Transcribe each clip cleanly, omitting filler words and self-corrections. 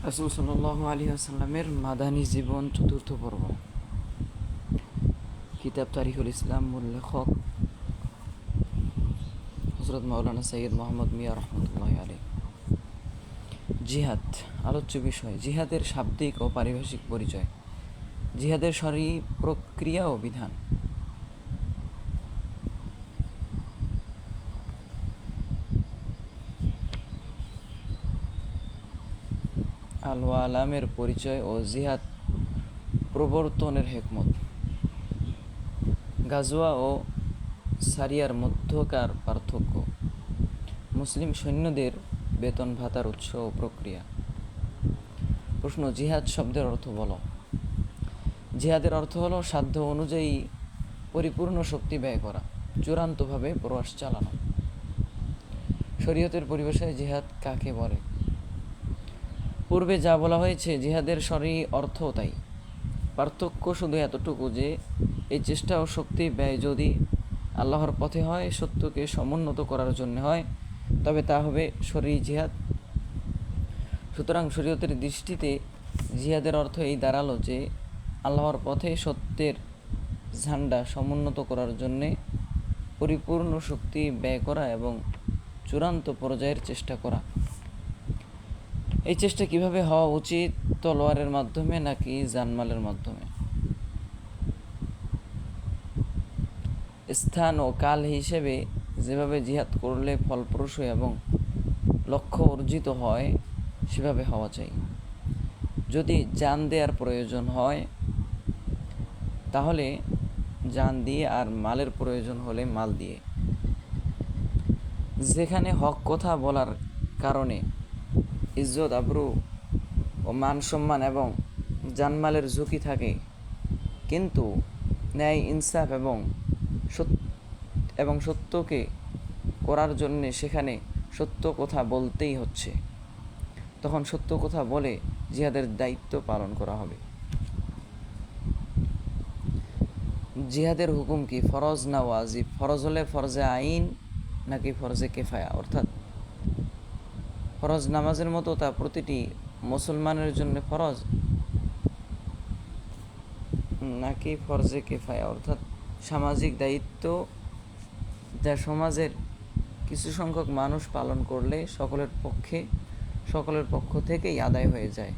রাসূল সাল্লাল্লাহু আলাইহি ওয়াসাল্লামের মাদানী জীবন চতুর্থ পর্ব। কিতাব তারিখুল ইসলাম, মূল লেখক হযরত মাওলানা সৈয়দ মোহাম্মদ মিয়া রহমতুল্লাহি আলাইহি। জিহাদ আলোচ্য বিষয়। জিহাদের শাব্দিক ও পারিভাষিক পরিচয়, জিহাদের শরঈ প্রক্রিয়া ও বিধান। আল ওয়ালামের পরিচয় ও জিহাদ প্রবর্তনের হিকমত। গাজওয়া ও সারিয়ার মধ্যকার পার্থক্য। মুসলিম সৈন্যদের বেতন ভাতার উৎস ও প্রক্রিয়া। প্রশ্ন, জিহাদ শব্দের অর্থ বলো। জিহাদের অর্থ হলো সাধ্য অনুযায়ী পরিপূর্ণ শক্তি ব্যয় করা, চূড়ান্তভাবে প্রয়াস চালানো। শরীয়তের পরিভাষায় জিহাদ কাকে বলে? পূর্বে যা বলা হয়েছে জিহাদের শরঈ অর্থও তাই। পার্থক্য শুধু এতটুকু যে এই চেষ্টা ও শক্তি ব্যয় যদি আল্লাহর পথে হয়, সত্যকে সমুন্নত করার জন্য হয়, তবে তা হবে শরঈ জিহাদ। সুতরাং শরীয়তের দৃষ্টিতে জিহাদের অর্থ এই দাঁড়ালো যে আল্লাহর পথে সত্যের ঝান্ডা সমুন্নত করার জন্যে পরিপূর্ণ শক্তি ব্যয় করা এবং চূড়ান্ত পর্যায়ের চেষ্টা করা। এই চেষ্টা কিভাবে হওয়া উচিত? তলোয়ারের মাধ্যমে নাকি জানমালের মাধ্যমে? স্থান ও কাল হিসেবে যেভাবে জিহাদ করলে ফলপ্রসূ এবং লক্ষ্য অর্জিত হয় সেভাবে হওয়া চাই। যদি জান দেওয়ার প্রয়োজন হয় তাহলে জান দিয়ে, আর মালের প্রয়োজন হলে মাল দিয়ে। যেখানে হক কথা বলার কারণে ইজ্জত আবরু ও মান সম্মান এবং জানমালের ঝুঁকি থাকে, কিন্তু ন্যায় ইনসাফ এবং সত্যকে করার জন্যে সেখানে সত্য কথা বলতেই হচ্ছে, তখন সত্য কথা বলে জিহাদের দায়িত্ব পালন করা হবে। জিহাদের হুকুম কি? ফরজ না ওয়াজিব? ফরজ হলে ফরজে আইন নাকি ফরজে কেফায়া, অর্থাৎ ফরজ নামাজের মতো তা প্রতিটি মুসলমানের জন্য ফরজ, নাকি ফরজে কেফায়া অর্থাৎ সামাজিক দায়িত্ব যা সমাজের কিছু সংখ্যক মানুষ পালন করলে সকলের পক্ষ থেকেই আদায় হয়ে যায়,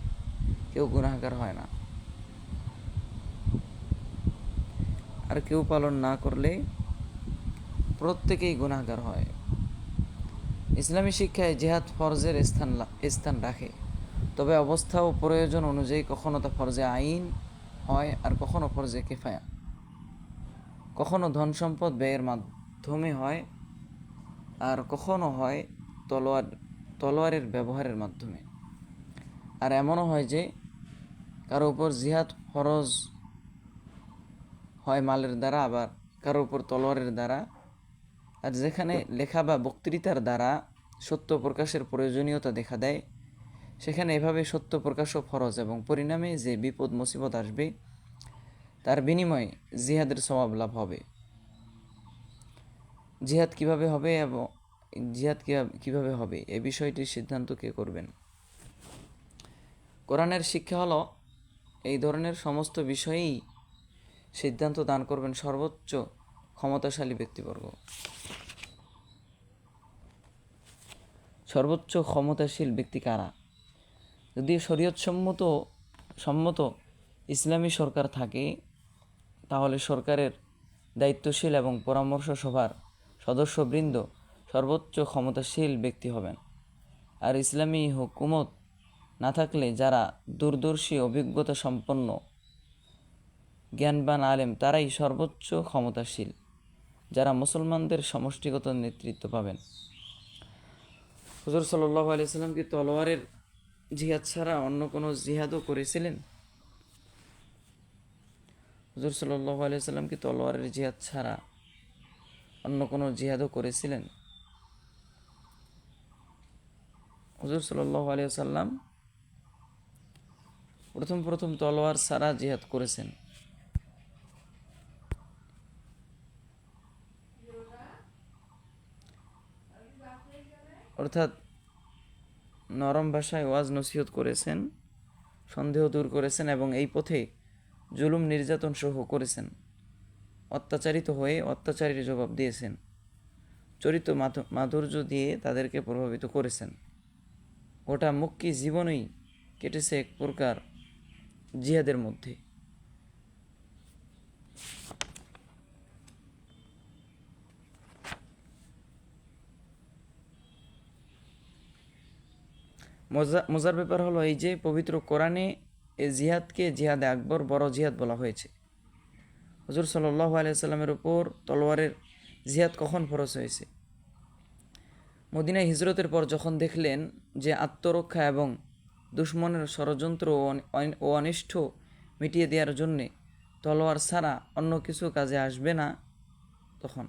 কেউ গুনাহগার হয় না। আর কেউ পালন না করলে প্রত্যেকেই গুনাহগার হয়। ইসলামী শিক্ষায় জিহাদ ফরজের স্থান রাখে, তবে অবস্থা ও প্রয়োজন অনুযায়ী কখনো তা ফরজে আইন হয় আর কখনো ফরজে কেফায়া। কখনো ধন সম্পদ ব্যয়ের মাধ্যমে হয় আর কখনো হয় তলোয়ারের ব্যবহারের মাধ্যমে। আর এমনও হয় যে কারো উপর জিহাদ ফরজ হয় মালের দ্বারা, আবার কারো উপর তলোয়ারের দ্বারা। আর যেখানে লেখা বা বক্তৃতার দ্বারা সত্য প্রকাশের প্রয়োজনীয়তা দেখা দেয়, সেখানে এভাবে সত্য প্রকাশও ফরজ, এবং পরিণামে যে বিপদ মুসিবত আসবে তার বিনিময়ে জিহাদের সওয়াব লাভ হবে। জিহাদ কিভাবে হবে এ বিষয়টির সিদ্ধান্ত কে করবেন? কোরআনের শিক্ষা হলো এই ধরনের সমস্ত বিষয়েই সিদ্ধান্ত দান করবেন সর্বোচ্চ ক্ষমতাশালী ব্যক্তিবর্গ। সর্বোচ্চ ক্ষমতাশীল ব্যক্তি কারা? যদি শরীয়ত সম্মত ইসলামী সরকার থাকে, তাহলে সরকারের দায়িত্বশীল এবং পরামর্শ সভার সদস্যবৃন্দ সর্বোচ্চ ক্ষমতাশীল ব্যক্তি হবেন। আর ইসলামী হুকুমত না থাকলে যারা দূরদর্শী, অভিজ্ঞতা সম্পন্ন, জ্ঞানবান আলেম, তারাই সর্বোচ্চ ক্ষমতাশীল, যারা মুসলমানদের সমষ্টিগত নেতৃত্ব পাবেন। হুজুর সাল্লাল্লাহু আলাইহি ওয়াসাল্লাম কি তলোয়ারের জিহাদ ছাড়া অন্য কোনো জিহাদও করেছিলেন? হুজুর সাল্লাল্লাহু আলাইহি ওয়াসাল্লাম কি তলোয়ারের জিহাদ ছাড়া অন্য কোনো জিহাদও করেছিলেন? হুজুর সাল্লাল্লাহু আলাইহি ওয়াসাল্লাম প্রথম তলোয়ার ছাড়া জিহাদ করেছেন। অর্থাৎ নরম ভাষায় ওয়াজ নসিহত করেছেন, সন্দেহ দূর করেছেন এবং এই পথে জুলুম নির্যাতন সহ করেছেন। অত্যাচারিত হয়ে অত্যাচারীর জবাব দিয়েছেন। চরিত্র মাধুর্য দিয়ে তাদেরকে প্রভাবিত করেছেন। গোটা মক্কি জীবনই কেটেছে এক প্রকার জিহাদের মধ্যে। মজার ব্যাপার হলো এই যে পবিত্র কোরআনে এই জিহাদকে জিহাদে আকবর, বড় জিহাদ বলা হয়েছে। হুজুর সাল্লাল্লাহু আলাইহি সাল্লামের উপর তলোয়ারের জিহাদ কখন ফরজ হয়েছে? মদিনায় হিজরতের পর যখন দেখলেন যে আত্মরক্ষা এবং দুশমনের ষড়যন্ত্র ও অনিষ্ট মিটিয়ে দেওয়ার জন্যে তলোয়ার ছাড়া অন্য কিছু কাজে আসবে না, তখন